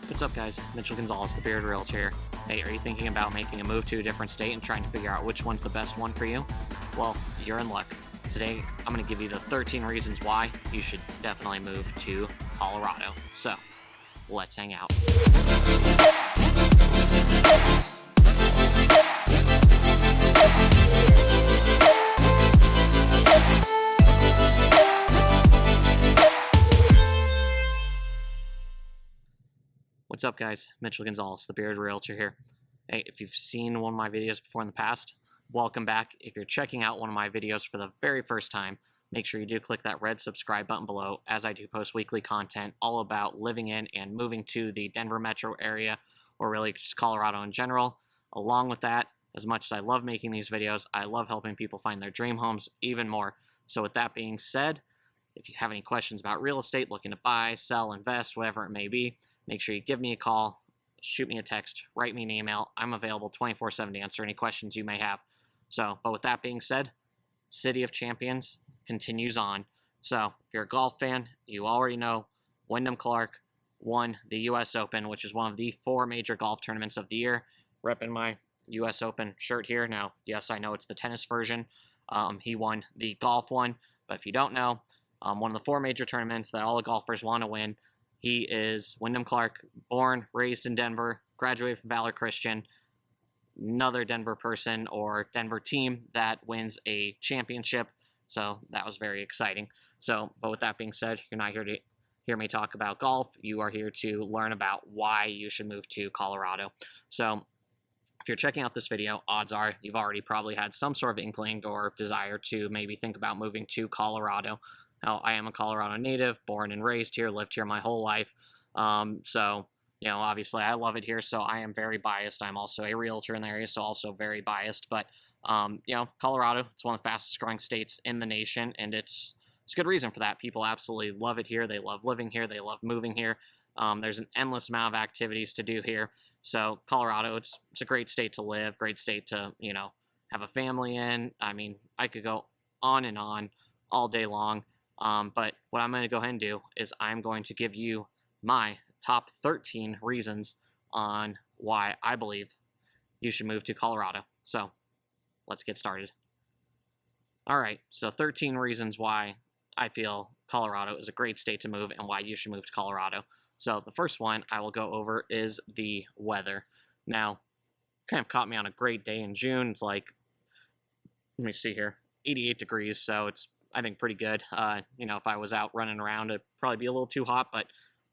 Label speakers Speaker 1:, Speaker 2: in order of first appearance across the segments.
Speaker 1: What's up, guys? Mitchell Gonzalez, the Bearded Realtor here. Hey, are you thinking about making a move to a different state and trying to figure out which one's the best one for you? Well, you're in luck. Today, I'm going to give you the 13 reasons why you should definitely move to Colorado. So, let's hang out. What's up, guys? Mitchell Gonzalez, the Bearded Realtor here. Hey, if you've seen one of my videos before in the past, welcome back. If you're checking out one of my videos for the very first time, make sure you do click that red subscribe button below, as I do post weekly content all about living in and moving to the Denver metro area, or really just Colorado in general. Along with that, as much as I love making these videos, I love helping people find their dream homes even more. So with that being said, if you have any questions about real estate, looking to buy, sell, invest, whatever it may be, make sure you give me a call, shoot me a text, write me an email. I'm available 24/7 to answer any questions you may have. But with that being said, City of Champions continues on. So if you're a golf fan, you already know Wyndham Clark won the U.S. Open, which is one of the 4 major golf tournaments of the year. Repping my U.S. Open shirt here. Now, yes, I know it's the tennis version. He won the golf one, but if you don't know, one of the 4 major tournaments that all the golfers want to win. He is Wyndham Clark, born, raised in Denver, graduated from Valor Christian, another Denver person or Denver team that wins a championship. So that was very exciting. But with that being said, you're not here to hear me talk about golf. You are here to learn about why you should move to Colorado. So if you're checking out this video, odds are you've already probably had some sort of inkling or desire to maybe think about moving to Colorado. Now, I am a Colorado native, born and raised here, lived here my whole life. Obviously I love it here, so I am very biased. I'm also a realtor in the area, so also very biased. But, Colorado, it's one of the fastest growing states in the nation, and it's good reason for that. People absolutely love it here. They love living here. They love moving here. There's an endless amount of activities to do here. So Colorado, it's a great state to live, great state to, have a family in. I mean, I could go on and on all day long. But what I'm going to go ahead and do is I'm going to give you my top 13 reasons on why I believe you should move to Colorado. So let's get started. All right, so 13 reasons why I feel Colorado is a great state to move and why you should move to Colorado. So the first one I will go over is the weather. Now, kind of caught me on a great day in June. It's like, let me see here, 88 degrees, so it's I think pretty good. If I was out running around, it'd probably be a little too hot, but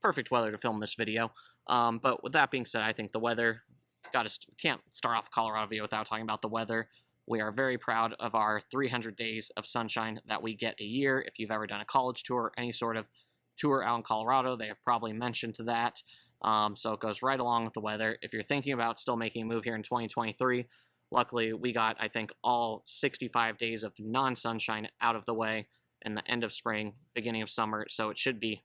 Speaker 1: perfect weather to film this video. But with that being said, I think the weather, can't start off a Colorado video without talking about the weather. We are very proud of our 300 days of sunshine that we get a year. If you've ever done a college tour or any sort of tour out in Colorado, they have probably mentioned that. So it goes right along with the weather. If you're thinking about still making a move here in 2023, luckily, we got, I think, all 65 days of non-sunshine out of the way in the end of spring, beginning of summer, so it should be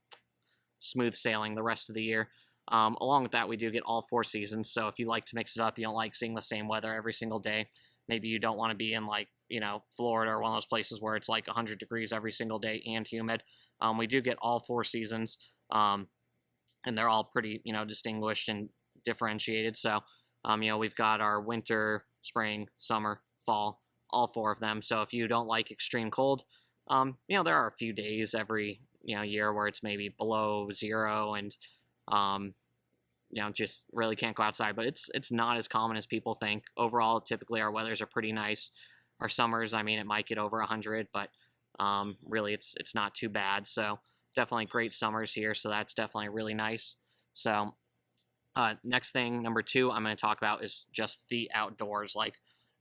Speaker 1: smooth sailing the rest of the year. Along with that, we do get all 4 seasons, so if you like to mix it up, you don't like seeing the same weather every single day, maybe you don't want to be in, Florida or one of those places where it's like 100 degrees every single day and humid. We do get all 4 seasons, and they're all pretty, distinguished and differentiated, so, we've got our winter, spring, summer, fall, all 4 of them. So if you don't like extreme cold, there are a few days every, year where it's maybe below 0 and, just really can't go outside. But it's not as common as people think. Overall, typically our weathers are pretty nice. Our summers, it might get over 100, but really it's not too bad. So definitely great summers here. So that's definitely really nice. So next thing, number 2, I'm going to talk about is just the outdoors.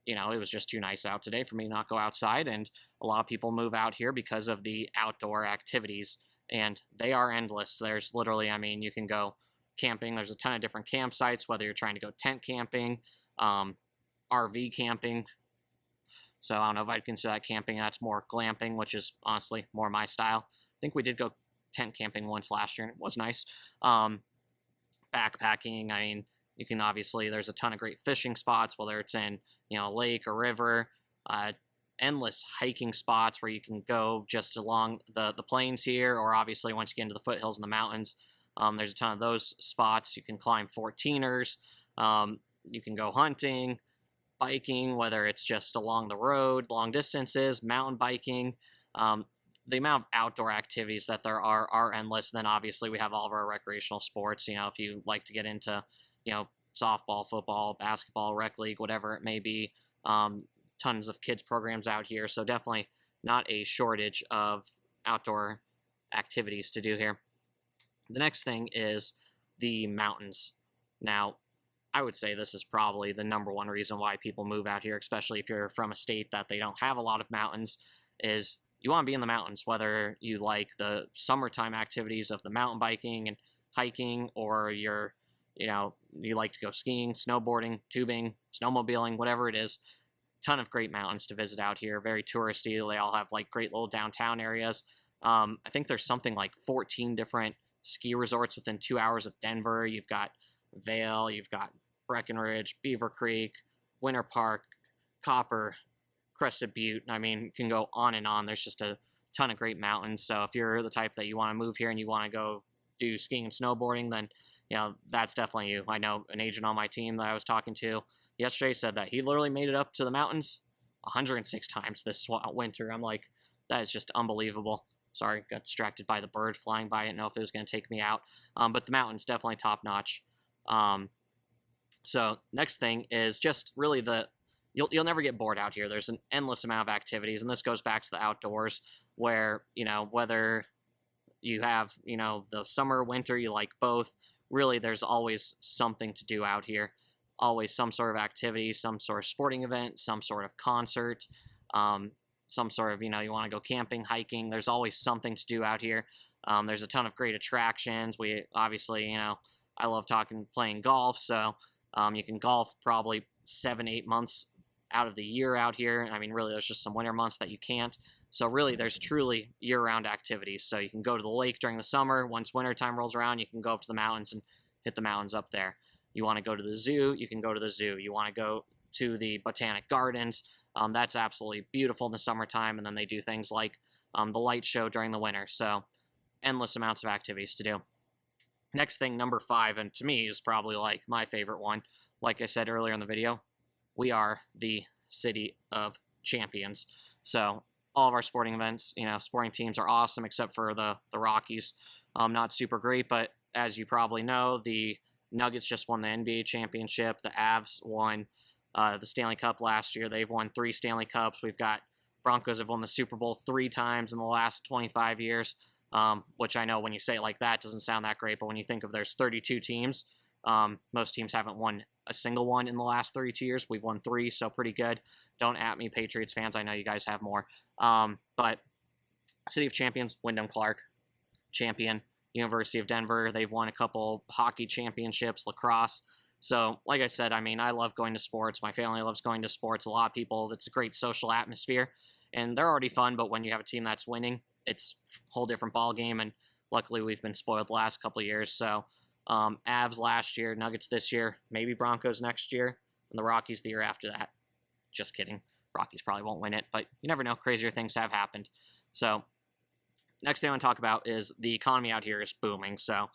Speaker 1: It was just too nice out today for me to not go outside, and a lot of people move out here because of the outdoor activities, and they are endless. There's literally, you can go camping. There's a ton of different campsites, whether you're trying to go tent camping, RV camping. So I don't know if I'd consider that camping. That's more glamping, which is honestly more my style. I think we did go tent camping once last year, and it was nice. Backpacking, you can obviously, there's a ton of great fishing spots, whether it's in, a lake or river, endless hiking spots where you can go just along the plains here, or obviously once you get into the foothills and the mountains, There's a ton of those spots. You can climb 14ers. You can go hunting, biking, whether it's just along the road, long distances, mountain biking. Um, the amount of outdoor activities that there are endless. Then obviously we have all of our recreational sports. If you like to get into, softball, football, basketball, rec league, whatever it may be, tons of kids programs out here. So definitely not a shortage of outdoor activities to do here. The next thing is the mountains. Now, I would say this is probably the number one reason why people move out here, especially if you're from a state that they don't have a lot of mountains, is you want to be in the mountains, whether you like the summertime activities of the mountain biking and hiking, or you like to go skiing, snowboarding, tubing, snowmobiling, whatever it is. Ton of great mountains to visit out here. Very touristy. They all have like great little downtown areas. I think there's something like 14 different ski resorts within 2 hours of Denver. You've got Vail, you've got Breckenridge, Beaver Creek, Winter Park, Copper, Crested Butte. I mean, you can go on and on. There's just a ton of great mountains. So if you're the type that you want to move here and you want to go do skiing and snowboarding, then that's definitely you. I know an agent on my team that I was talking to yesterday said that he literally made it up to the mountains 106 times this winter. I'm like, that is just unbelievable. Sorry, got distracted by the bird flying by. I didn't know if it was going to take me out. But the mountains definitely top notch. So next thing is just really you'll never get bored out here. There's an endless amount of activities, and this goes back to the outdoors, where whether you have the summer, winter, you like both. Really, there's always something to do out here. Always some sort of activity, some sort of sporting event, some sort of concert, some sort of you want to go camping, hiking. There's always something to do out here. There's a ton of great attractions. We obviously I love playing golf, so you can golf probably 7-8 months out of the year out here. I mean, really, there's just some winter months that you can't. So really, there's truly year-round activities. So you can go to the lake during the summer. Once wintertime rolls around, you can go up to the mountains and hit the mountains up there. You want to go to the zoo, you can go to the zoo. You want to go to the botanic gardens. That's absolutely beautiful in the summertime. And then they do things like the light show during the winter. So endless amounts of activities to do. Next thing, number 5, and to me is probably like my favorite one. Like I said earlier in the video, we are the city of champions. So all of our sporting events, sporting teams are awesome, except for the Rockies. Not super great, but as you probably know, the Nuggets just won the NBA championship. The Avs won the Stanley Cup last year. They've won 3 Stanley Cups. We've got Broncos have won the Super Bowl 3 times in the last 25 years. Which I know when you say it like that doesn't sound that great, but when you think of there's 32 teams, most teams haven't won a single one in the last 32 years. We've won 3, so pretty good. Don't at me, Patriots fans. I know you guys have more. But City of Champions, Wyndham Clark, champion. University of Denver, they've won a couple hockey championships, lacrosse. So, like I said, I mean, I love going to sports. My family loves going to sports. A lot of people, it's a great social atmosphere, and they're already fun, but when you have a team that's winning, it's a whole different ball game, and luckily we've been spoiled the last couple of years. So Avs last year, Nuggets this year, maybe Broncos next year, and the Rockies the year after that. Just kidding. Rockies probably won't win it, but you never know. Crazier things have happened. So next thing I want to talk about is the economy out here is booming. So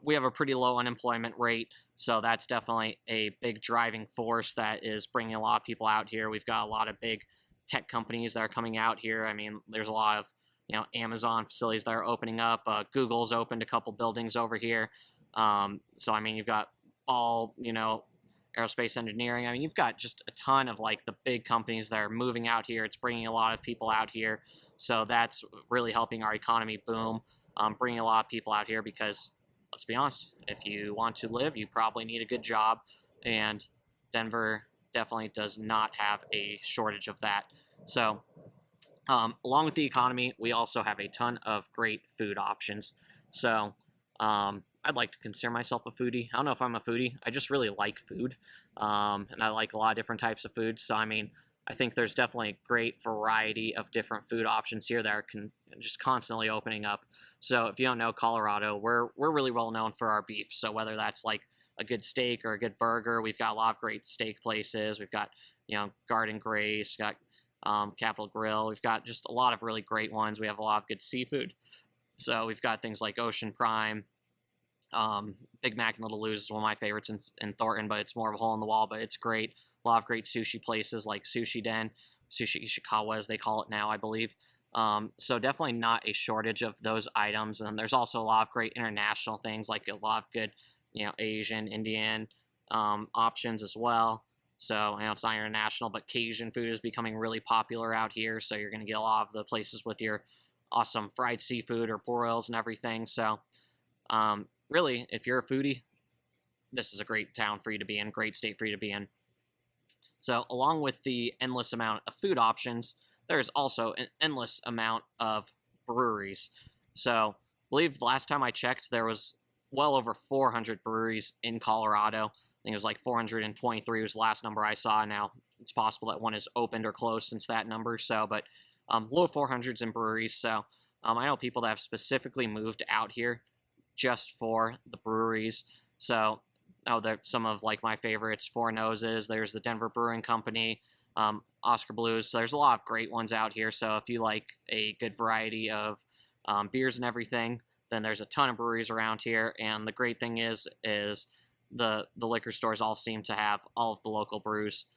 Speaker 1: we have a pretty low unemployment rate, so that's definitely a big driving force that is bringing a lot of people out here. We've got a lot of big tech companies that are coming out here. I mean, there's a lot of Amazon facilities that are opening up. Google's opened a couple buildings over here. So, I mean, you've got all, aerospace engineering. I mean, you've got just a ton of, like, the big companies that are moving out here. It's bringing a lot of people out here. So that's really helping our economy boom, bringing a lot of people out here because, let's be honest, if you want to live, you probably need a good job. And Denver definitely does not have a shortage of that. So, along with the economy, we also have a ton of great food options. So I'd like to consider myself a foodie. I don't know if I'm a foodie. I just really like food, and I like a lot of different types of food. So, I mean, I think there's definitely a great variety of different food options here that are just constantly opening up. So if you don't know Colorado, we're really well known for our beef. So whether that's like a good steak or a good burger, we've got a lot of great steak places. We've got, Garden Grace, we've got Capital Grill. We've got just a lot of really great ones. We have a lot of good seafood. So we've got things like Ocean Prime, Big Mac and Little Lou's is one of my favorites in Thornton, but it's more of a hole in the wall, but it's great. A lot of great sushi places like Sushi Den, Sushi Ishikawa as they call it now, I believe. So definitely not a shortage of those items. And there's also a lot of great international things, like a lot of good, Asian, Indian options as well. So I know it's not international, but Cajun food is becoming really popular out here. So you're going to get a lot of the places with your awesome fried seafood or broils and everything. So really, if you're a foodie, this is a great town for you to be in, great state for you to be in. So along with the endless amount of food options, there's also an endless amount of breweries. So I believe the last time I checked, there was well over 400 breweries in Colorado. I think it was like 423 was the last number I saw. Now it's possible that one is opened or closed since that number. So, but low 400s in breweries. So I know people that have specifically moved out here just for the breweries. So, some of like my favorites, Four Noses. There's the Denver Brewing Company, Oscar Blues. So there's a lot of great ones out here. So if you like a good variety of beers and everything, then there's a ton of breweries around here. And the great thing is the liquor stores all seem to have all of the local brews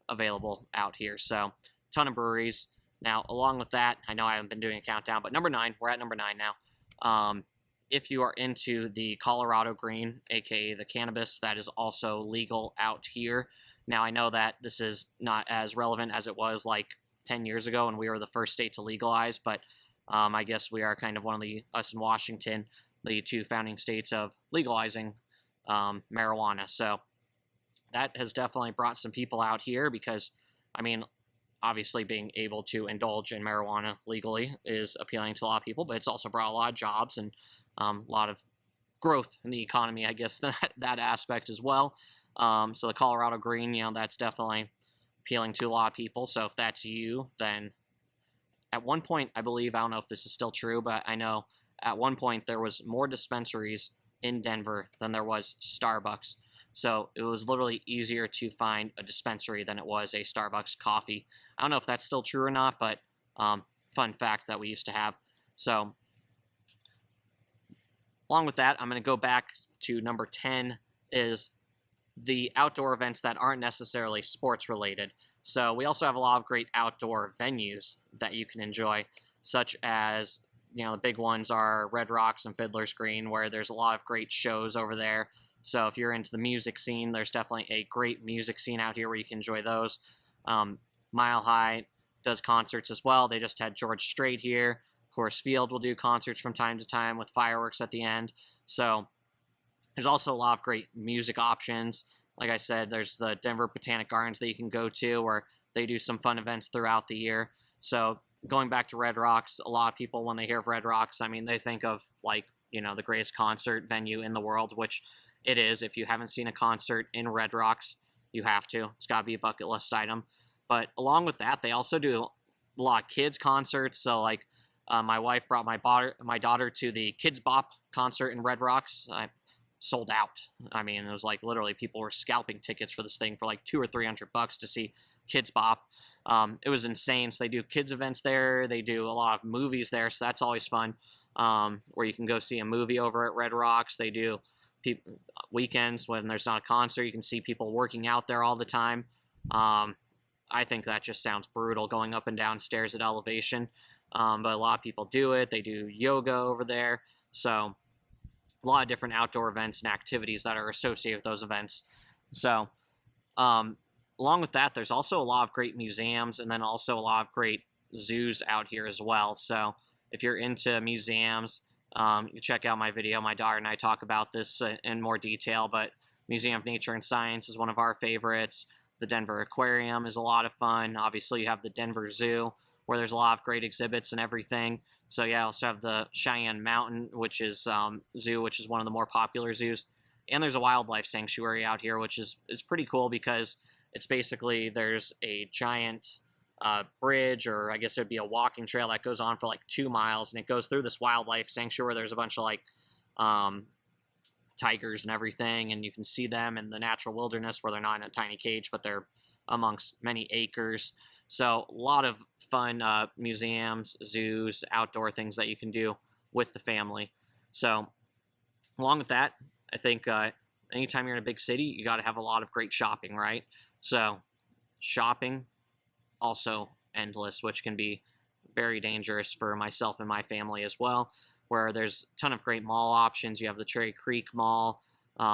Speaker 1: available out here. So ton of breweries. Now, along with that, I know I haven't been doing a countdown, but number 9, we're at number 9 now. If you are into the Colorado Green, aka the cannabis, that is also legal out here. Now, I know that this is not as relevant as it was like 10 years ago when we were the first state to legalize, but I guess we are kind of us in Washington, the 2 founding states of legalizing marijuana. So that has definitely brought some people out here because, I mean, obviously being able to indulge in marijuana legally is appealing to a lot of people, but it's also brought a lot of jobs and a lot of growth in the economy, I guess, that aspect as well. So the Colorado Green, that's definitely appealing to a lot of people. So if that's you, then at one point, I believe, I don't know if this is still true, but I know at one point there was more dispensaries in Denver than there was Starbucks. So it was literally easier to find a dispensary than it was a Starbucks coffee. I don't know if that's still true or not, but fun fact that we used to have. So along with that, I'm going to go back to number 10 is the outdoor events that aren't necessarily sports related. So we also have a lot of great outdoor venues that you can enjoy, such as, the big ones are Red Rocks and Fiddler's Green, where there's a lot of great shows over there. So if you're into the music scene, there's definitely a great music scene out here where you can enjoy those. Mile High does concerts as well. They just had George Strait here. Coors Field will do concerts from time to time with fireworks at the end. So there's also a lot of great music options. Like I said, there's the Denver Botanic Gardens that you can go to where they do some fun events throughout the year. So going back to Red Rocks, a lot of people, when they hear of Red Rocks, I mean, they think of like, the greatest concert venue in the world, which it is. If you haven't seen a concert in Red Rocks, you have to. It's got to be a bucket list item. But along with that, they also do a lot of kids concerts. So like my wife brought my daughter to the Kids Bop concert in Red Rocks. I sold out. I mean, it was like literally people were scalping tickets for this thing for like $200 or $300 to see Kids Bop. It was insane. So they do kids events there. They do a lot of movies there. So that's always fun. Where you can go see a movie over at Red Rocks. They do weekends when there's not a concert. You can see people working out there all the time. I think that just sounds brutal going up and down stairs at elevation. But a lot of people do it. They do yoga over there. So a lot of different outdoor events and activities that are associated with those events. So along with that, there's also a lot of great museums and then also a lot of great zoos out here as well. So if you're into museums, you check out my video. My daughter and I talk about this in more detail, but Museum of Nature and Science is one of our favorites. The Denver Aquarium is a lot of fun. Obviously, you have the Denver Zoo, where there's a lot of great exhibits and everything. So yeah, I also have the Cheyenne Mountain, which is zoo, which is one of the more popular zoos. And there's a wildlife sanctuary out here, which is pretty cool because it's basically there's a giant bridge, or I guess it'd be a walking trail that goes on for like 2 miles, and it goes through this wildlife sanctuary. There's a bunch of like tigers and everything, and you can see them in the natural wilderness where they're not in a tiny cage, but they're amongst many acres. So a lot of fun museums, zoos, outdoor things that you can do with the family. So Along with that, I think anytime you're in a big city, you got to have a lot of great shopping, right? So shopping also endless, which can be very dangerous for myself and my family as well, where there's a ton of great mall options. You have the Cherry Creek Mall,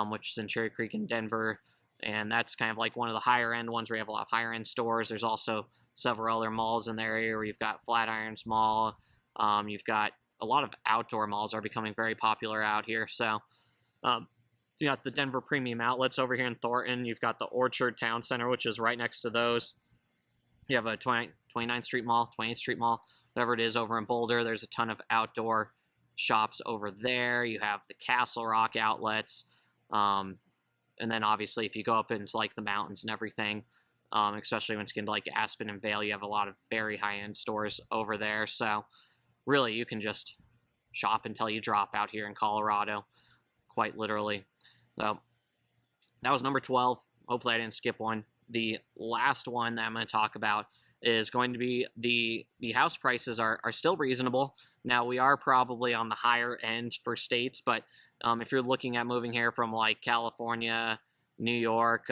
Speaker 1: which is in Cherry Creek in Denver, and that's kind of like one of the higher end ones where you have a lot of higher end stores. There's also several other malls in the area where you've got Flatirons Mall. You've got a lot of outdoor malls are becoming very popular out here. So um, you got the Denver Premium Outlets over here in Thornton. You've got the Orchard Town Center, which is right next to those. You have a 29th Street Mall, 28th Street Mall, whatever it is over in Boulder. There's a ton of outdoor shops over there. You have the Castle Rock outlets. And then obviously if you go up into like the mountains and everything, especially when it's getting to like Aspen and Vail, you have a lot of very high-end stores over there. So really you can just shop until you drop out here in Colorado, quite literally. So that was number 12. Hopefully I didn't skip one. The last one that I'm going to talk about is going to be the house prices are still reasonable. Now, we are probably on the higher end for states, but if you're looking at moving here from like California, New York,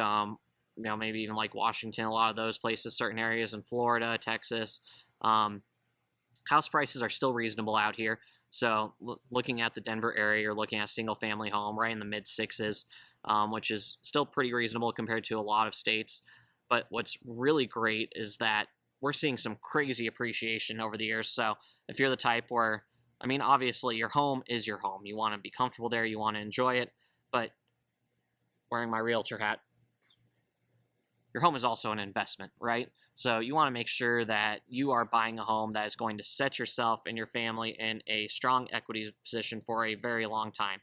Speaker 1: maybe even like Washington, a lot of those places, certain areas in Florida, Texas, house prices are still reasonable out here. So looking at the Denver area, you're looking at a single family home right in the mid sixes, which is still pretty reasonable compared to a lot of states. But what's really great is that we're seeing some crazy appreciation over the years. So if you're the type where, I mean, obviously your home is your home. You want to be comfortable there. You want to enjoy it. But wearing my realtor hat, your home is also an investment, right? So you want to make sure that you are buying a home that is going to set yourself and your family in a strong equity position for a very long time.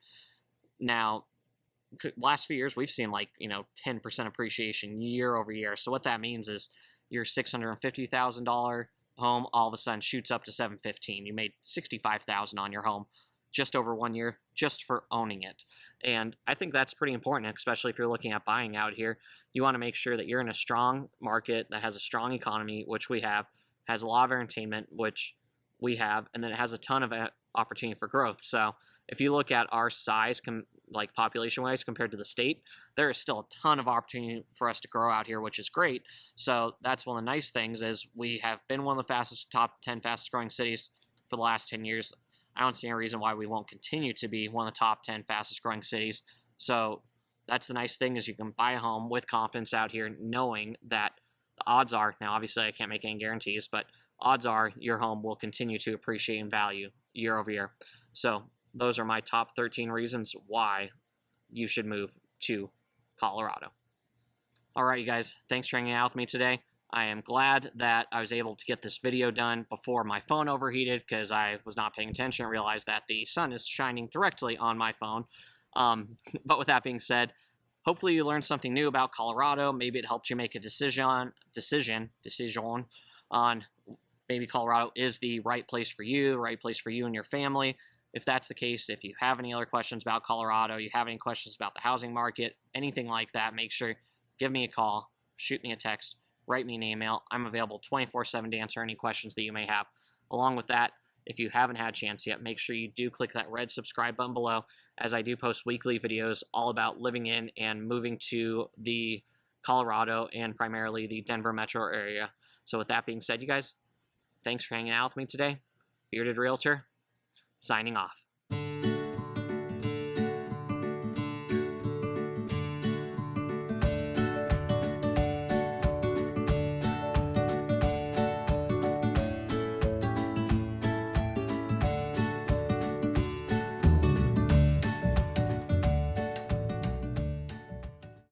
Speaker 1: Now, last few years, we've seen like, 10% appreciation year over year. So what that means is your $650,000 home all of a sudden shoots up to $715,000. You made $65,000 on your home just over 1 year, just for owning it. And I think that's pretty important, especially if you're looking at buying out here. You want to make sure that you're in a strong market that has a strong economy, which we have, has a lot of entertainment, which we have, and then it has a ton of opportunity for growth. So if you look at our size, like population-wise compared to the state, there is still a ton of opportunity for us to grow out here, which is great. So that's one of the nice things is we have been one of the top 10 fastest growing cities for the last 10 years. I don't see any reason why we won't continue to be one of the top 10 fastest growing cities. So that's the nice thing is you can buy a home with confidence out here knowing that the odds are, now obviously I can't make any guarantees, but odds are your home will continue to appreciate in value year over year. So those are my top 13 reasons why you should move to Colorado. All right, you guys, thanks for hanging out with me today. I am glad that I was able to get this video done before my phone overheated because I was not paying attention and realized that the sun is shining directly on my phone. But with that being said, hopefully you learned something new about Colorado. Maybe it helped you make a decision on maybe Colorado is the right place for you, the right place for you and your family. If that's the case, if you have any other questions about Colorado, you have any questions about the housing market, anything like that, make sure, give me a call, shoot me a text, write me an email. I'm available 24/7 to answer any questions that you may have. Along with that, if you haven't had a chance yet, make sure you do click that red subscribe button below, as I do post weekly videos all about living in and moving to the Colorado and primarily the Denver metro area. So with that being said, you guys, thanks for hanging out with me today. Bearded Realtor, signing off.